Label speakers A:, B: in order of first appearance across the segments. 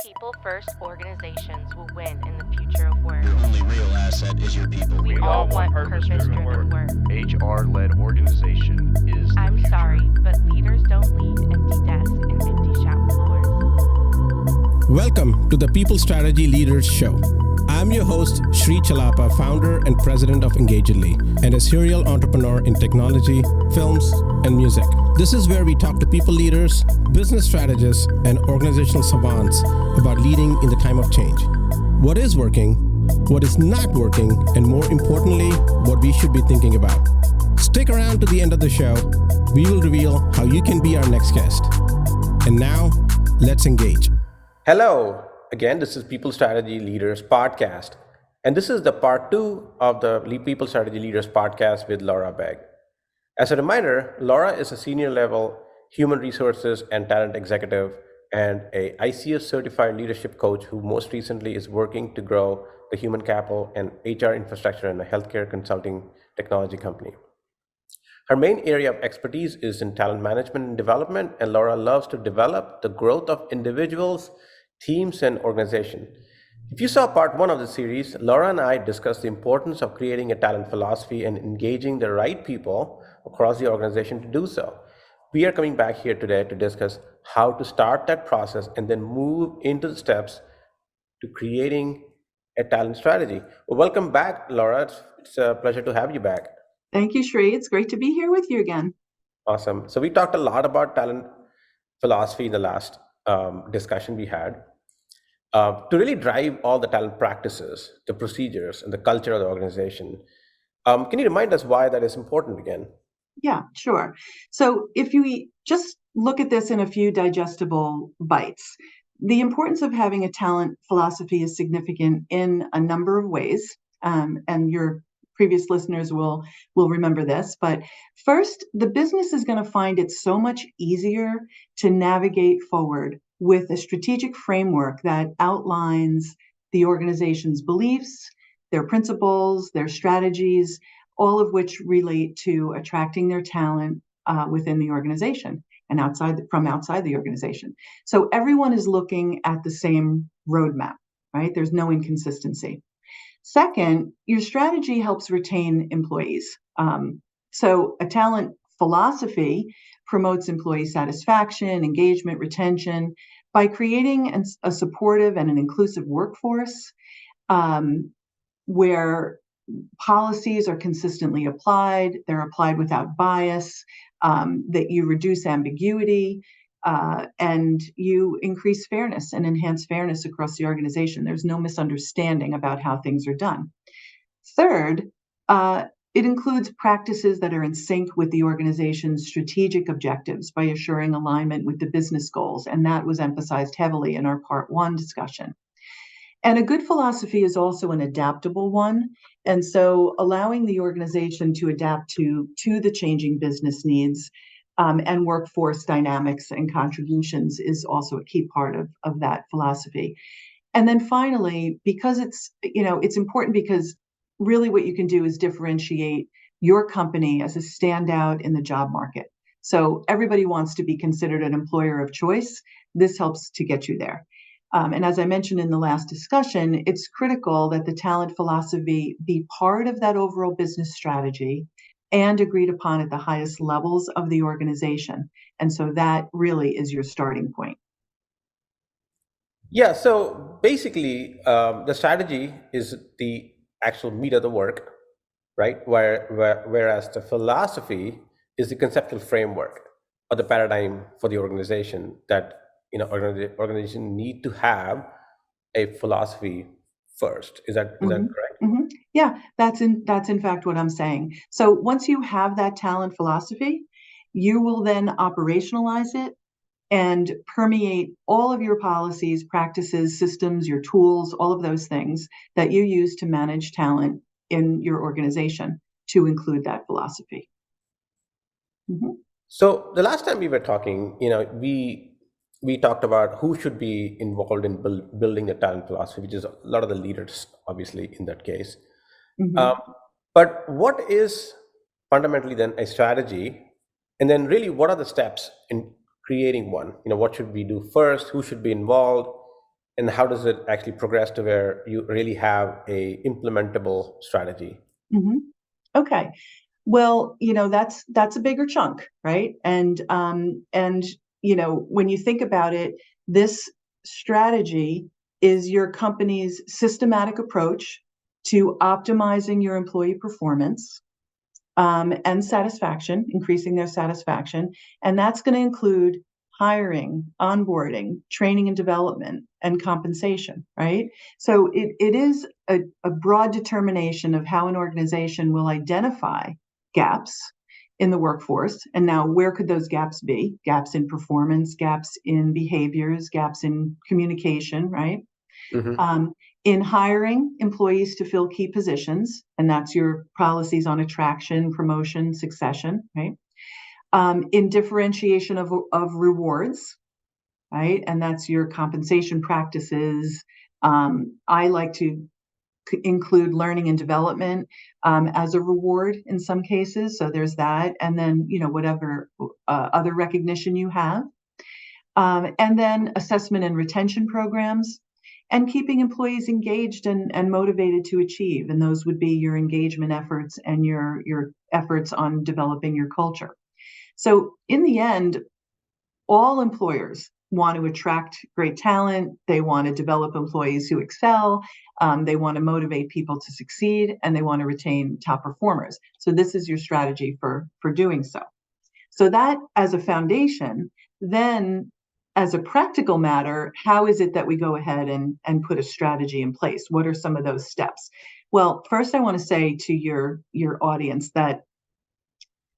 A: People first organizations will win in the future of work.
B: Your only real asset is your people.
A: We all want purpose-driven work.
C: HR-led organization is the
A: I'm
C: future.
A: sorry, but leaders don't lead empty desks and empty shop floors.
D: Welcome to the People Strategy Leaders Show. I'm your host, Sri Chellappa, founder and president of Engagedly, and a serial entrepreneur in technology, films, and music. This is where we talk to people leaders, business strategists, and organizational savants about leading in the time of change. What is working, what is not working, and more importantly, what we should be thinking about. Stick around to the end of the show. We will reveal how you can be our next guest. And now, let's engage.
E: Hello, again, this is People Strategy Leaders Podcast. And this is the part 2 of the People Strategy Leaders Podcast with Laura Begg. As a reminder, Laura is a senior level human resources and talent executive and a ICS certified leadership coach who most recently is working to grow the human capital and HR infrastructure in a healthcare consulting technology company. Her main area of expertise is in talent management and development, and Laura loves to develop the growth of individuals, teams, and organizations. If you saw part 1 of the series, Laura and I discussed the importance of creating a talent philosophy and engaging the right people across the organization to do so. We are coming back here today to discuss how to start that process and then move into the steps to creating a talent strategy. Well, welcome back, Laura. It's a pleasure to have you back.
F: Thank you, Sri. It's great to be here with you again.
E: Awesome. So we talked a lot about talent philosophy in the last discussion we had. To really drive all the talent practices, the procedures, and the culture of the organization. Can you remind us why that is important again?
F: Yeah, sure. So if you just look at this in a few digestible bites, the importance of having a talent philosophy is significant in a number of ways, and your previous listeners will remember this. But first, the business is going to find it so much easier to navigate forward with a strategic framework that outlines the organization's beliefs, their principles, their strategies, all of which relate to attracting their talent within the organization and from outside the organization. So everyone is looking at the same roadmap, right? There's no inconsistency. Second, your strategy helps retain employees. So a talent philosophy promotes employee satisfaction, engagement, retention by creating a supportive and an inclusive workforce where policies are consistently applied, they're applied without bias, that you reduce ambiguity, and you increase fairness and enhance fairness across the organization. There's no misunderstanding about how things are done. Third, it includes practices that are in sync with the organization's strategic objectives by assuring alignment with the business goals, and that was emphasized heavily in our part 1 discussion. And a good philosophy is also an adaptable one, and so allowing the organization to adapt to the changing business needs and workforce dynamics and contributions is also a key part of that philosophy. And then finally, because it's important because really what you can do is differentiate your company as a standout in the job market. So everybody wants to be considered an employer of choice. This helps to get you there. And as I mentioned in the last discussion, it's critical that the talent philosophy be part of that overall business strategy and agreed upon at the highest levels of the organization. And so that really is your starting point.
E: Yeah, so basically, the strategy is the actual meat of the work, right? Whereas the philosophy is the conceptual framework or the paradigm for the organization that organization need to have a philosophy first. Is that correct?
F: Mm-hmm. Yeah, that's in fact what I'm saying. So once you have that talent philosophy, you will then operationalize it and permeate all of your policies, practices, systems, your tools, all of those things that you use to manage talent in your organization to include that philosophy. Mm-hmm.
E: So the last time we were talking, we talked about who should be involved in building the talent philosophy, which is a lot of the leaders, obviously, in that case. Mm-hmm. But what is fundamentally then a strategy? And then really, what are the steps in creating one? What should we do first? Who should be involved? And how does it actually progress to where you really have a implementable strategy?
F: Mm-hmm. Okay. Well, that's a bigger chunk, right? And when you think about it, this strategy is your company's systematic approach to optimizing your employee performance and satisfaction, increasing their satisfaction. And that's going to include hiring, onboarding, training and development, and compensation, right? So it is a broad determination of how an organization will identify gaps in the workforce. And now, where could those gaps be? Gaps in performance, gaps in behaviors, gaps in communication, right?
E: Mm-hmm.
F: In hiring employees to fill key positions, and that's your policies on attraction, promotion, succession, right? In differentiation of rewards, right? And that's your compensation practices. I like to include learning and development as a reward in some cases. So there's that. And then, whatever other recognition you have. And then assessment and retention programs, and keeping employees engaged and motivated to achieve. And those would be your engagement efforts and your efforts on developing your culture. So in the end, all employers want to attract great talent. They want to develop employees who excel. They want to motivate people to succeed, and they want to retain top performers. So this is your strategy for doing so. So that as a foundation, then as a practical matter, how is it that we go ahead and put a strategy in place? What are some of those steps? Well, first I want to say to your audience that,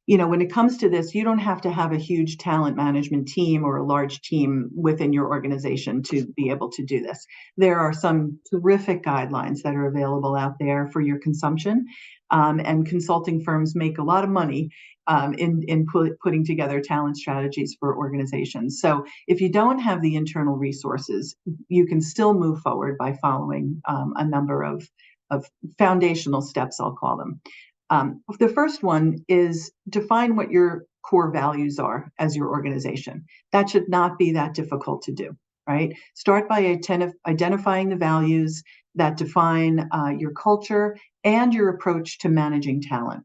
F: when it comes to this, you don't have to have a huge talent management team or a large team within your organization to be able to do this. There are some terrific guidelines that are available out there for your consumption, and consulting firms make a lot of money in putting together talent strategies for organizations. So if you don't have the internal resources, you can still move forward by following a number of foundational steps, I'll call them. The first one is define what your core values are as your organization. That should not be that difficult to do, right? Start by identifying the values that define your culture and your approach to managing talent,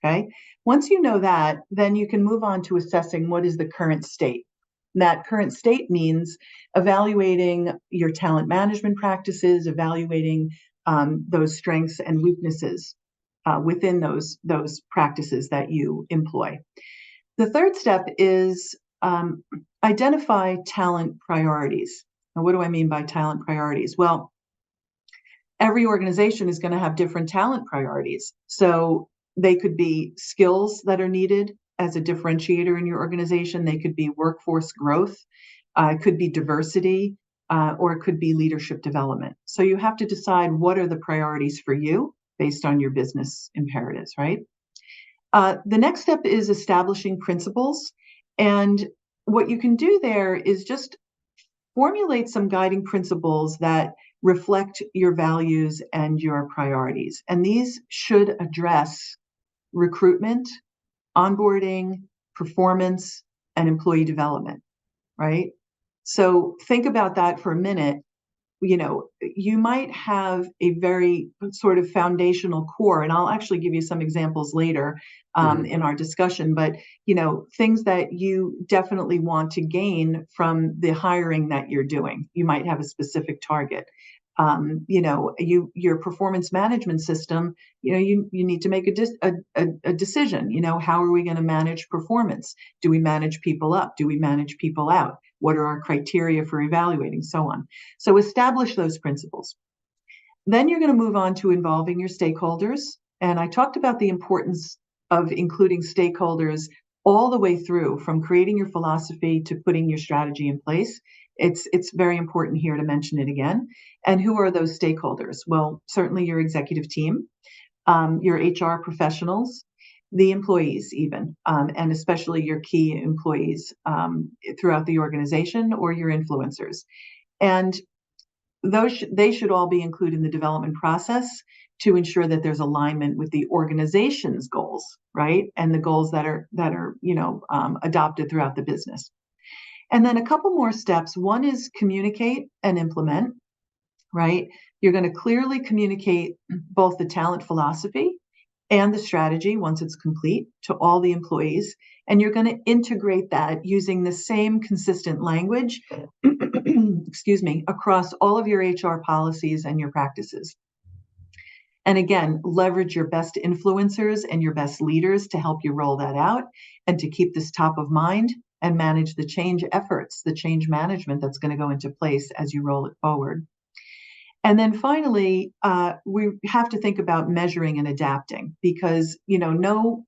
F: okay? Once you know that, then you can move on to assessing what is the current state. And that current state means evaluating your talent management practices, evaluating those strengths and weaknesses within those practices that you employ. The third step is identify talent priorities. Now, what do I mean by talent priorities? Well, every organization is going to have different talent priorities. So they could be skills that are needed as a differentiator in your organization. They could be workforce growth. It could be diversity, or it could be leadership development. So you have to decide what are the priorities for you based on your business imperatives, right? The next step is establishing principles. And what you can do there is just formulate some guiding principles that reflect your values and your priorities. And these should address recruitment, onboarding, performance, and employee development, right? So think about that for a minute. You might have a very sort of foundational core, and I'll actually give you some examples later in our discussion, but, things that you definitely want to gain from the hiring that you're doing. You might have a specific target. Your performance management system, you need to make a decision. How are we going to manage performance? Do we manage people up? Do we manage people out? What are our criteria for evaluating? So on. So establish those principles. Then you're going to move on to involving your stakeholders. And I talked about the importance of including stakeholders all the way through, from creating your philosophy to putting your strategy in place. It's very important here to mention it again. And who are those stakeholders? Well, certainly your executive team, your HR professionals, the employees even, and especially your key employees throughout the organization, or your influencers. And they should all be included in the development process to ensure that there's alignment with the organization's goals, right? And the goals that are adopted throughout the business. And then a couple more steps. One is communicate and implement. right? You're going to clearly communicate both the talent philosophy and the strategy once it's complete to all the employees. And you're going to integrate that using the same consistent language, excuse me, across all of your HR policies and your practices. And again, leverage your best influencers and your best leaders to help you roll that out and to keep this top of mind and manage the change efforts, the change management that's going to go into place as you roll it forward. And then finally, we have to think about measuring and adapting, because no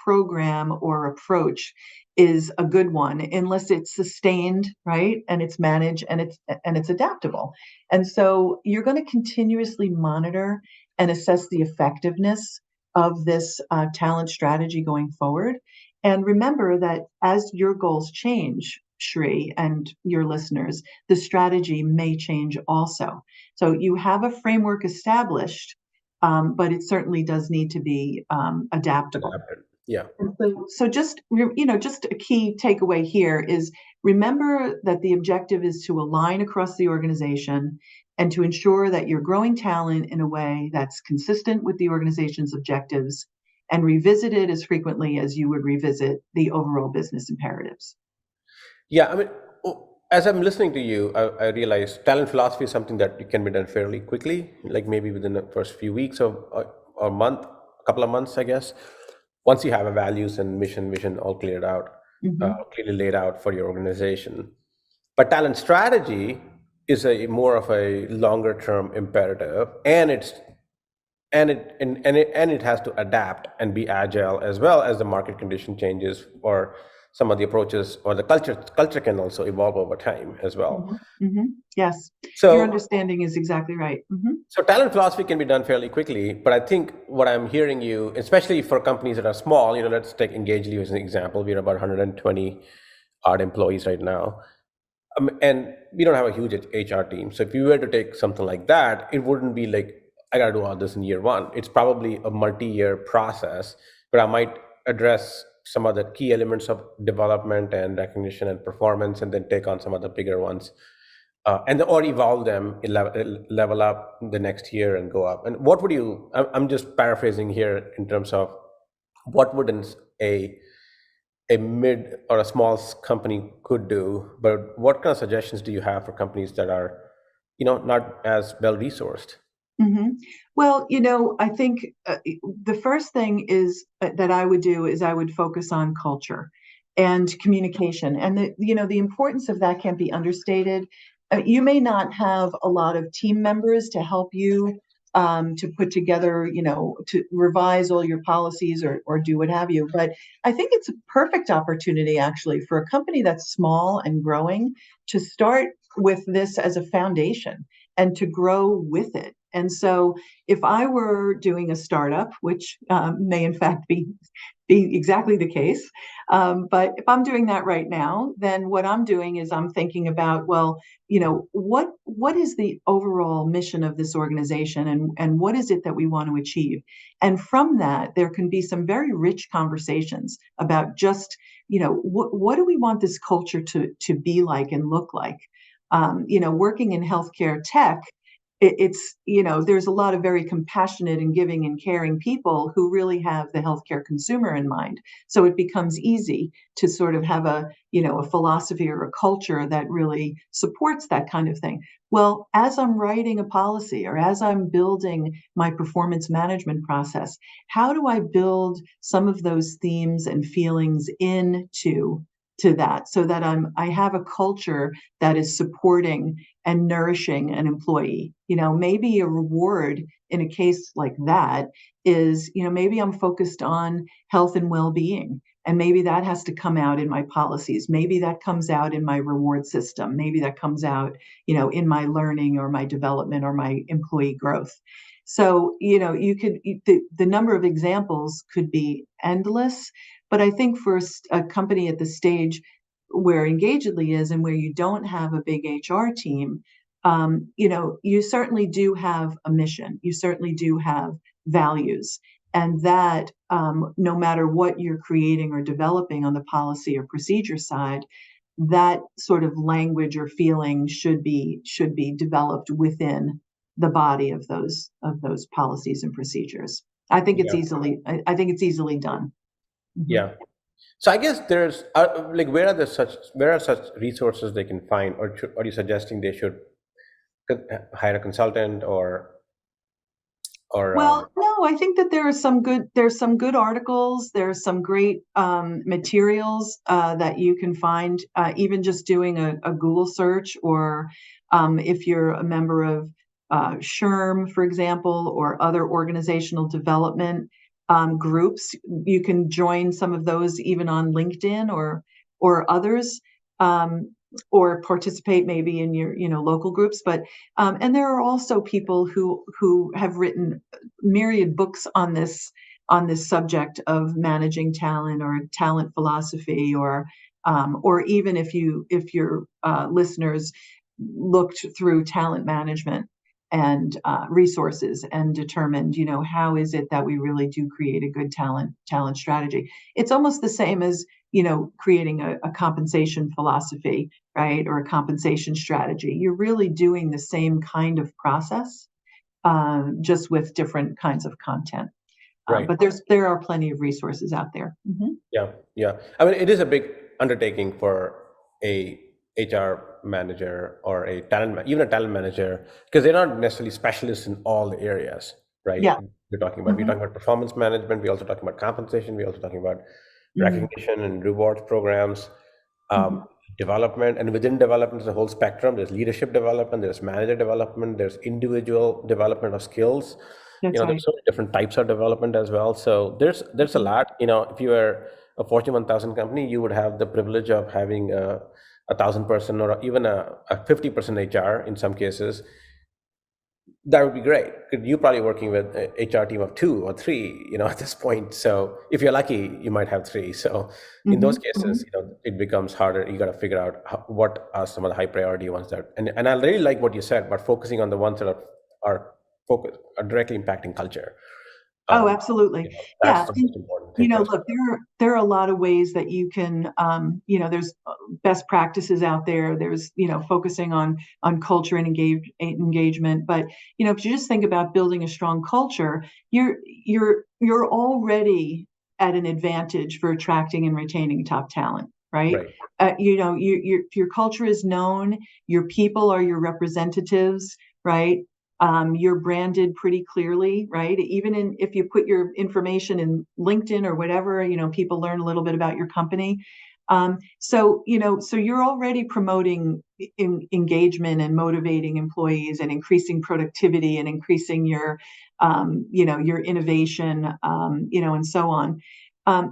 F: program or approach is a good one unless it's sustained, right? And it's managed and it's adaptable. And so you're going to continuously monitor and assess the effectiveness of this talent strategy going forward. And remember that as your goals change, Sri and your listeners, the strategy may change also. So you have a framework established, but it certainly does need to be adaptable.
E: Yeah.
F: So just a key takeaway here is remember that the objective is to align across the organization and to ensure that you're growing talent in a way that's consistent with the organization's objectives, and revisit it as frequently as you would revisit the overall business imperatives.
E: Yeah, I mean, as I'm listening to you, I realize talent philosophy is something that can be done fairly quickly, like maybe within the first few weeks or month, a couple of months, I guess. Once you have a values and vision all cleared out, clearly laid out for your organization. But talent strategy is more of a longer term imperative, and it has to adapt and be agile as well as the market condition changes, or some of the approaches, or the culture can also evolve over time as well.
F: Yes,
E: So
F: your understanding is exactly right.
E: So talent philosophy can be done fairly quickly, but I think what I'm hearing you, especially for companies that are small, let's take Engagely as an example. We're about 120 odd employees right now. And we don't have a huge HR team. So if you were to take something like that, it wouldn't be like, I got to do all this in year one. It's probably a multi-year process, but I might address some of the key elements of development and recognition and performance, and then take on some of the bigger ones, or evolve them, level up the next year and go up. And what would you, I'm just paraphrasing here in terms of what would a mid or a small company could do, but what kind of suggestions do you have for companies that are, not as well resourced?
F: Well, I think the first thing is that I would do is I would focus on culture and communication, and the importance of that can't be understated. You may not have a lot of team members to help you to put together, to revise all your policies or do what have you. But I think it's a perfect opportunity, actually, for a company that's small and growing to start with this as a foundation and to grow with it. And so if I were doing a startup, which may in fact be exactly the case, but if I'm doing that right now, then what I'm doing is I'm thinking about, well, what is the overall mission of this organization, and what is it that we want to achieve? And from that, there can be some very rich conversations about just, what do we want this culture to be like and look like? Working in healthcare tech, it's there's a lot of very compassionate and giving and caring people who really have the healthcare consumer in mind. So it becomes easy to sort of have a philosophy or a culture that really supports that kind of thing. Well, as I'm writing a policy or as I'm building my performance management process, how do I build some of those themes and feelings into that, so that I have a culture that is supporting and nourishing an employee? Maybe a reward in a case like that is, maybe I'm focused on health and well-being, and maybe that has to come out in my policies. Maybe that comes out in my reward system. Maybe that comes out, in my learning or my development or my employee growth. So, the number of examples could be endless. But I think for a company at the stage where Engagedly is, and where you don't have a big HR team, you certainly do have a mission. You certainly do have values. And that, no matter what you're creating or developing on the policy or procedure side, that sort of language or feeling should be developed within the body of those policies and procedures. I think it's easily done.
E: Yeah. So I guess there's like where are such resources they can find, or are you suggesting they should hire a consultant or
F: Well, no, I think that there's some good articles. There's some great materials that you can find, even just doing a Google search, or if you're a member of SHRM, for example, or other organizational development groups, you can join some of those even on LinkedIn or others. Or participate maybe in your local groups, but and there are also people who have written myriad books on this subject of managing talent or talent philosophy, or even if your listeners looked through talent management and resources and determined, how is it that we really do create a good talent strategy. It's almost the same as creating a compensation philosophy, right, or a compensation strategy. You're really doing the same kind of process, just with different kinds of content.
E: right?
F: But there are plenty of resources out there. Mm-hmm.
E: Yeah. I mean, it is a big undertaking for a HR manager or even a talent manager, because they're not necessarily specialists in all the areas, right?
F: Yeah.
E: We're talking about performance management. We're also talking about compensation. We're also talking about recognition and rewards programs, development, and within development is a whole spectrum. There's leadership development, there's manager development, there's individual development of skills.
F: That's right.
E: There's so many different types of development as well. So there's a lot. If you were a Fortune 1000 company, you would have the privilege of having a 1,000-person or even a 50% HR in some cases. That would be great. You're probably working with a HR team of 2 or 3, at this point. So if you're lucky, you might have 3. So in those cases, it becomes harder. You got to figure out what are some of the high priority ones and I really like what you said about focusing on the ones that are directly impacting culture.
F: Oh, absolutely.
E: That's the most important thing.
F: Look, there are a lot of ways that you can, there's best practices out there. There's, focusing on culture and engagement. But, if you just think about building a strong culture, you're already at an advantage for attracting and retaining top talent, right? Your culture is known. Your people are your representatives, right? You're branded pretty clearly, right? Even if you put your information in LinkedIn or whatever, people learn a little bit about your company. So you're already promoting engagement and motivating employees and increasing productivity and increasing your innovation, and so on.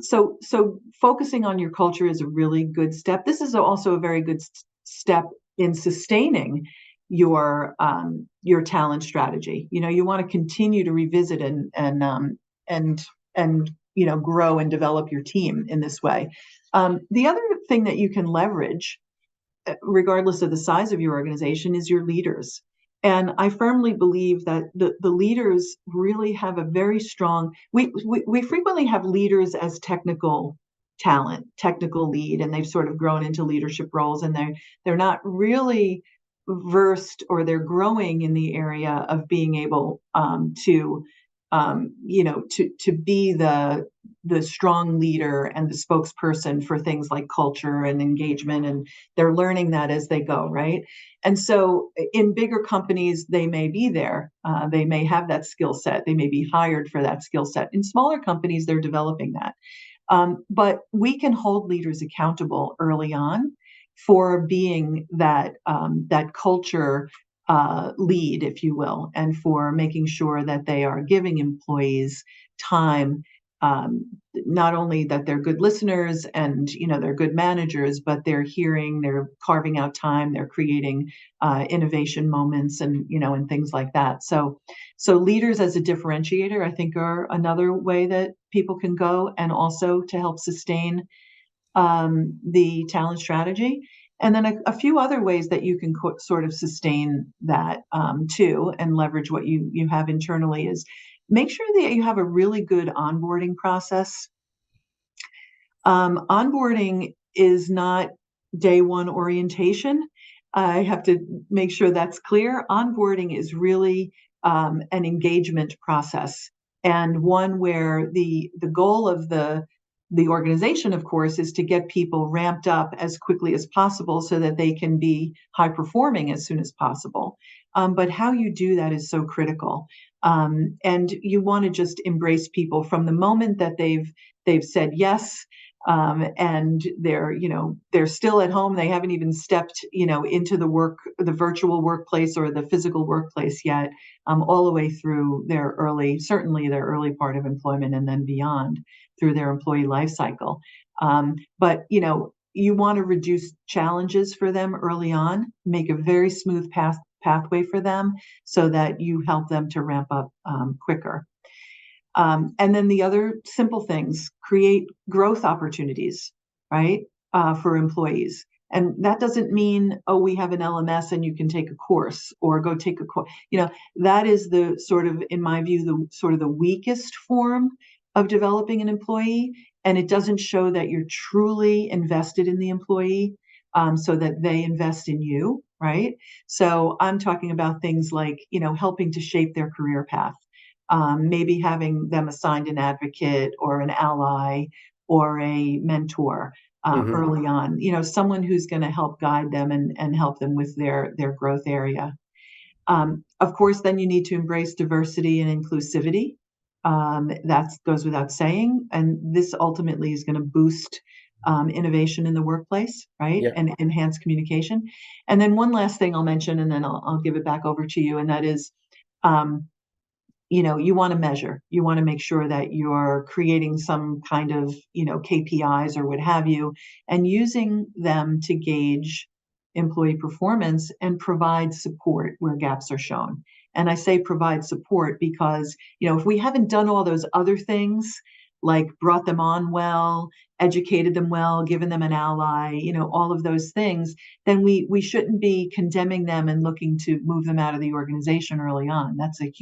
F: So focusing on your culture is a really good step. This is also a very good step in sustaining your talent strategy. You want to continue to revisit and grow and develop your team in this way. The other thing that you can leverage, regardless of the size of your organization, is your leaders. And I firmly believe that the leaders really have a very strong. We frequently have leaders as technical talent, technical lead, and they've sort of grown into leadership roles, and they're not really versed, or they're growing in the area of being able to be the strong leader and the spokesperson for things like culture and engagement, and they're learning that as they go, right? And so in bigger companies, they may be there, they may have that skill set, they may be hired for that skill set. In smaller companies, they're developing that, but we can hold leaders accountable early on for being that culture lead, if you will, and for making sure that they are giving employees time, not only that they're good listeners and they're good managers, but they're carving out time, they're creating innovation moments and things like that. So leaders as a differentiator, I think, are another way that people can go, and also to help sustain the talent strategy. And then a few other ways that you can sort of sustain that too, and leverage what you have internally, is make sure that you have a really good onboarding process. Onboarding is not day one orientation. I have to make sure that's clear. Onboarding is really an engagement process, and one where the goal of the organization, of course, is to get people ramped up as quickly as possible so that they can be high performing as soon as possible. But how you do that is so critical. And you want to just embrace people from the moment that they've said yes, and they're still at home. They haven't even stepped into the virtual workplace or the physical workplace yet, all the way through certainly their early part of employment, and then beyond through their employee life cycle. But you want to reduce challenges for them early on, make a very smooth pathway for them so that you help them to ramp up quicker. And then the other simple things, create growth opportunities, right, for employees. And that doesn't mean, oh, we have an LMS and you can take a course or go take a course. That is the sort of, in my view, the sort of the weakest form of developing an employee. And it doesn't show that you're truly invested in the employee, so that they invest in you, right? So I'm talking about things like, helping to shape their career path. Maybe having them assigned an advocate or an ally or a mentor early on, someone who's going to help guide them and help them with their growth area. Of course, then you need to embrace diversity and inclusivity. That goes without saying. And this ultimately is going to boost innovation in the workplace, right?
E: Yeah.
F: And enhance communication. And then one last thing I'll mention, and then I'll give it back over to you, and that is, you want to measure. You want to make sure that you're creating some kind of, KPIs or what have you, and using them to gauge employee performance and provide support where gaps are shown. And I say provide support because, if we haven't done all those other things, like brought them on well, educated them well, given them an ally, all of those things, then we shouldn't be condemning them and looking to move them out of the organization early on. That's a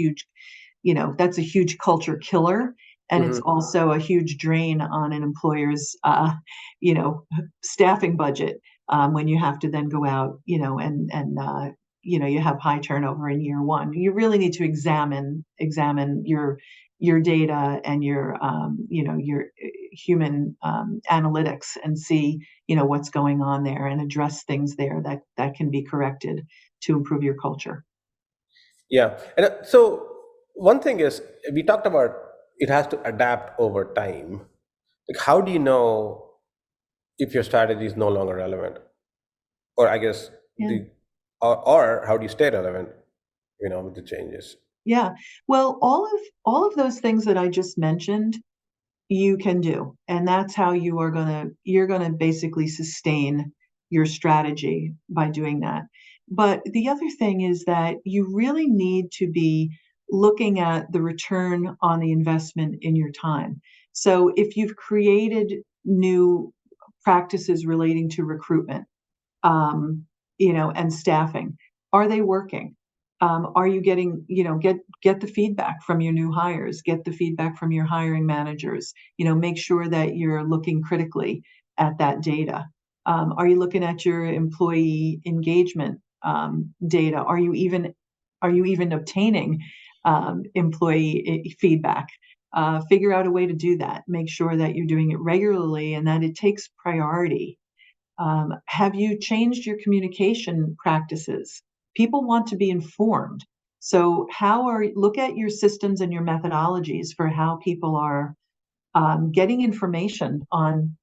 F: huge culture killer. And it's also a huge drain on an employer's, staffing budget, when you have to then go out, and you have high turnover in year one. You really need to examine your data and your human analytics and see, what's going on there and address things there that can be corrected to improve your culture.
E: Yeah. And so one thing is, we talked about it has to adapt over time. Like, how do you know if your strategy is no longer relevant? Or I guess, or how do you stay relevant, with the changes?
F: Yeah. Well, all of those things that I just mentioned, you can do. And that's how you're going to basically sustain your strategy by doing that. But the other thing is that you really need to be looking at the return on the investment in your time. So if you've created new practices relating to recruitment, and staffing, are they working? Are you getting, get the feedback from your new hires, get the feedback from your hiring managers, make sure that you're looking critically at that data. Are you looking at your employee engagement data? Are you even obtaining employee feedback? Figure out a way to do that. Make sure that you're doing it regularly and that it takes priority. Have you changed your communication practices? People want to be informed. So look at your systems and your methodologies for how people are getting information on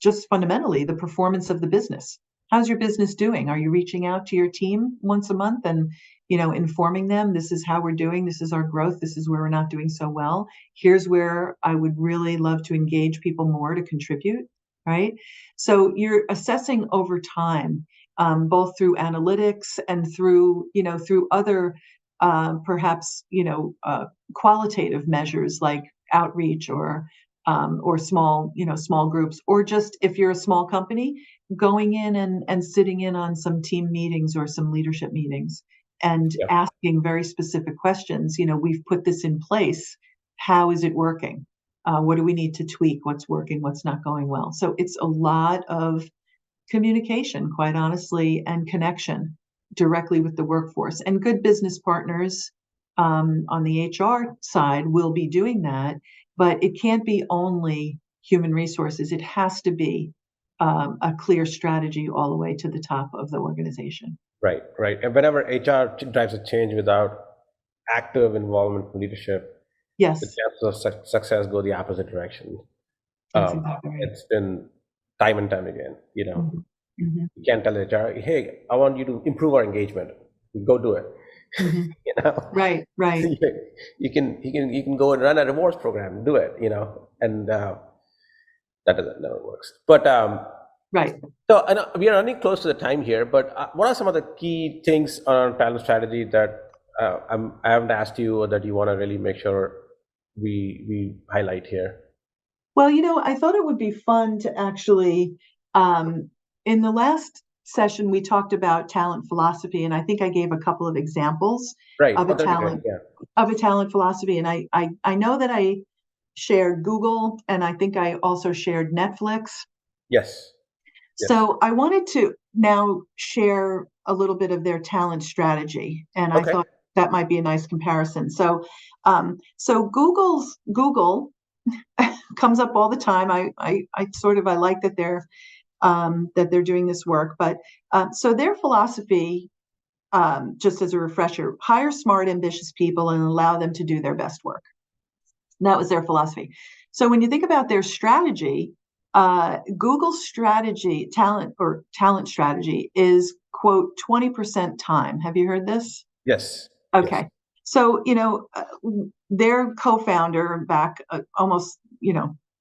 F: just fundamentally the performance of the business. How's your business doing? Are you reaching out to your team once a month and, informing them, this is how we're doing, this is our growth, this is where we're not doing so well. Here's where I would really love to engage people more to contribute, right? So you're assessing over time, both through analytics and through other perhaps qualitative measures like outreach or small groups, or just if you're a small company, going in and sitting in on some team meetings or some leadership meetings and asking very specific questions. We've put this in place. How is it working? What do we need to tweak? What's working? What's not going well? So it's a lot of communication, quite honestly, and connection directly with the workforce. And good business partners on the HR side will be doing that, but it can't be only human resources. It has to be a clear strategy all the way to the top of the organization.
E: Right, right. And whenever HR drives a change without active involvement from leadership,
F: Yes,
E: the chances of success go the opposite direction.
F: that's exactly right.
E: It's been time and time again.
F: Mhm. Mhm.
E: You can't tell HR, hey, I want you to improve our engagement. Go do it.
F: Mhm.
E: you know,
F: Right, right.
E: you can go and run a rewards program, do it. And that never works. But
F: Right.
E: so I know we are running close to the time here. But what are some of the key things on talent strategy that I haven't asked you, or that you want to really make sure we highlight here?
F: Well, I thought it would be fun to actually, in the last session, we talked about talent philosophy, and I think I gave a couple of examples
E: Right.
F: of a
E: That'd be great.
F: talent
E: Yeah.
F: of a talent philosophy. And I know that I shared Google, and I think I also shared Netflix.
E: Yes. Yes.
F: So I wanted to now share a little bit of their talent strategy, and I
E: Okay.
F: thought that might be a nice comparison. So Google comes up all the time. I like that they're doing this work, but so their philosophy, just as a refresher, hire smart, ambitious people and allow them to do their best work. And that was their philosophy. So when you think about their strategy, Google's talent strategy is, quote, 20% time. Have you heard this?
E: Yes.
F: Okay.
E: Yes.
F: So, their co-founder back almost,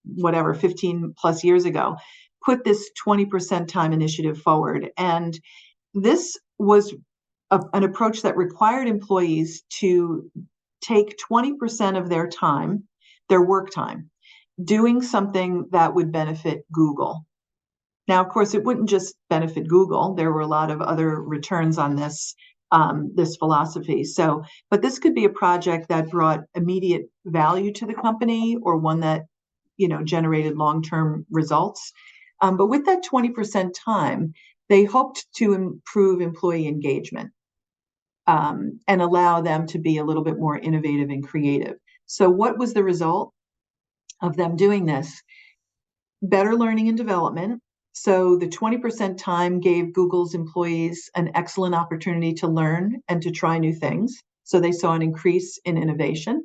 F: whatever, 15 plus years ago, put this 20% time initiative forward. And this was an approach that required employees to take 20% of their time, their work time, doing something that would benefit Google. Now, of course, it wouldn't just benefit Google. There were a lot of other returns on this philosophy. So, but this could be a project that brought immediate value to the company, or one that, generated long-term results. But with that 20% time, they hoped to improve employee engagement and allow them to be a little bit more innovative and creative. So what was the result of them doing this? Better learning and development. So the 20% time gave Google's employees an excellent opportunity to learn and to try new things. So they saw an increase in innovation.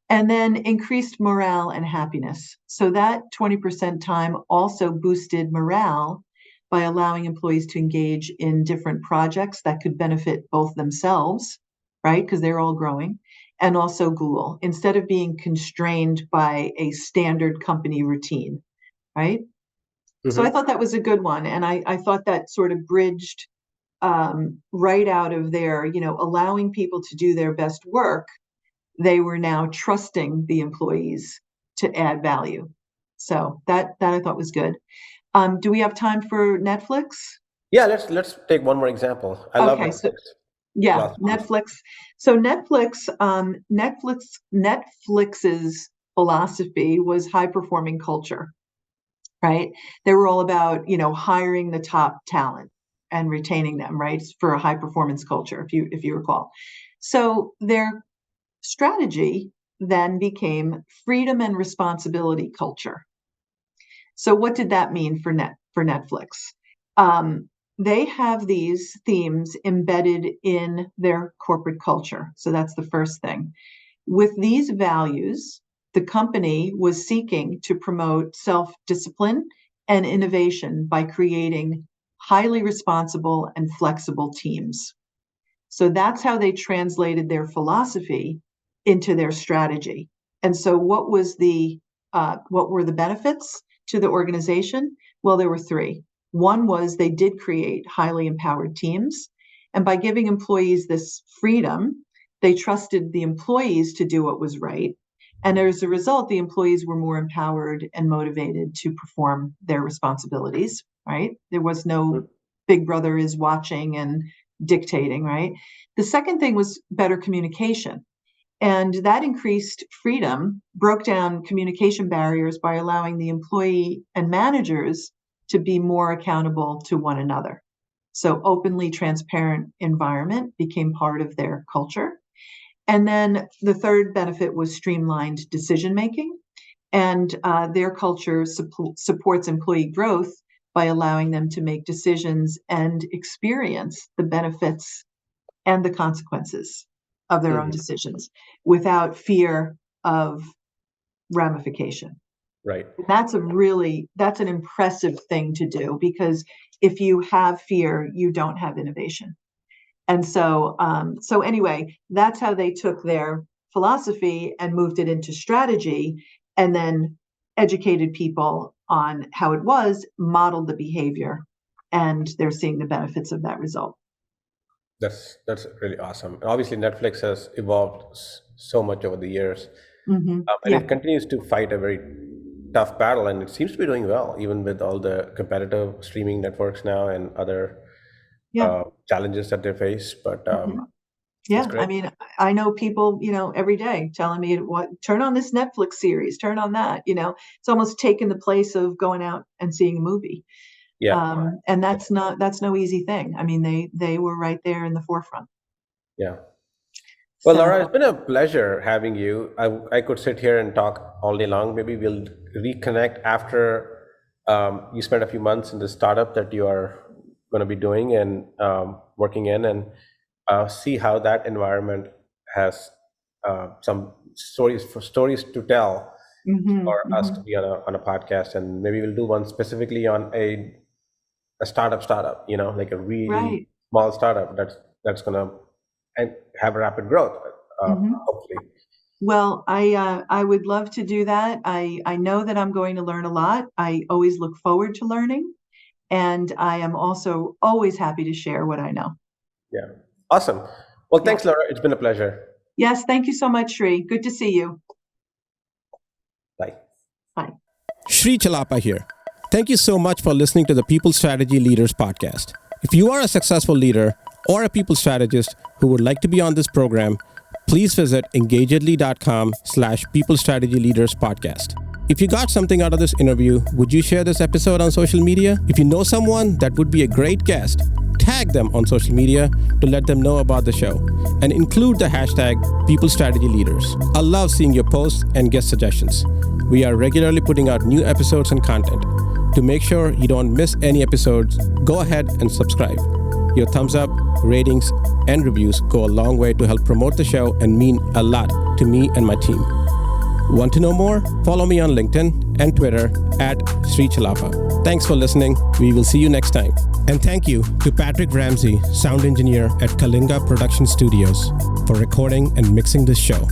F: And then increased morale and happiness. So that 20% time also boosted morale by allowing employees to engage in different projects that could benefit both themselves, right? Because they're all growing, and also Google, instead of being constrained by a standard company routine, right? So I thought that was a good one. And I thought that sort of bridged right out of there, allowing people to do their best work. They were now trusting the employees to add value. So that I thought was good. Do we have time for Netflix?
E: Yeah. Let's take one more example. I love
F: Okay,
E: Netflix.
F: so yeah, Netflix. So Netflix's philosophy was high performing culture, right? They were all about, hiring the top talent and retaining them, right? For a high performance culture, if you recall. So their strategy then became freedom and responsibility culture. So what did that mean for Netflix? They have these themes embedded in their corporate culture. So that's the first thing. With these values, the company was seeking to promote self-discipline and innovation by creating highly responsible and flexible teams. So that's how they translated their philosophy into their strategy. And so what were the benefits to the organization? Well, there were three. One was they did create highly empowered teams. And by giving employees this freedom, they trusted the employees to do what was right. And as a result, the employees were more empowered and motivated to perform their responsibilities, right? There was no big brother is watching and dictating, right? The second thing was better communication. And that increased freedom broke down communication barriers by allowing the employee and managers to be more accountable to one another. So openly transparent environment became part of their culture. And then the third benefit was streamlined decision-making. And their culture supports employee growth by allowing them to make decisions and experience the benefits and the consequences of their own decisions without fear of ramification.
E: Right.
F: That's an impressive thing to do, because if you have fear, you don't have innovation. And so anyway, that's how they took their philosophy and moved it into strategy, and then educated people on how it was, modeled the behavior, and they're seeing the benefits of that result.
E: That's really awesome. And obviously, Netflix has evolved so much over the years, and it continues to fight a very tough battle, and it seems to be doing well, even with all the competitive streaming networks now and other challenges that they face. But
F: I mean, I know people, every day telling me, turn on this Netflix series, turn on that. It's almost taken the place of going out and seeing a movie.
E: Yeah.
F: And that's no easy thing. I mean, they were right there in the forefront.
E: Yeah. Well, Laura, it's been a pleasure having you. I could sit here and talk all day long. Maybe we'll reconnect after you spend a few months in the startup that you are going to be doing and working in, and see how that environment has some stories to tell for us to be on a podcast. And maybe we'll do one specifically on a startup, like a really small startup that's going to have rapid growth, hopefully.
F: Well, I would love to do that. I know that I'm going to learn a lot. I always look forward to learning, and I am also always happy to share what I know.
E: Yeah. Awesome. Well, thanks, Laura. It's been a pleasure.
F: Yes. Thank you so much, Sri. Good to see you.
E: Bye.
F: Bye.
D: Sri Chellappa here. Thank you so much for listening to the People Strategy Leaders podcast. If you are a successful leader or a people strategist who would like to be on this program, please visit engagedly.com/People Strategy Leaders podcast. If you got something out of this interview, would you share this episode on social media? If you know someone that would be a great guest, tag them on social media to let them know about the show, and include the hashtag People Strategy Leaders. I love seeing your posts and guest suggestions. We are regularly putting out new episodes and content. To make sure you don't miss any episodes, go ahead and subscribe. Your thumbs up, ratings, and reviews go a long way to help promote the show and mean a lot to me and my team. Want to know more? Follow me on LinkedIn and Twitter @Sri Chellappa. Thanks for listening. We will see you next time. And thank you to Patrick Ramsey, sound engineer at Kalinga Production Studios, for recording and mixing this show.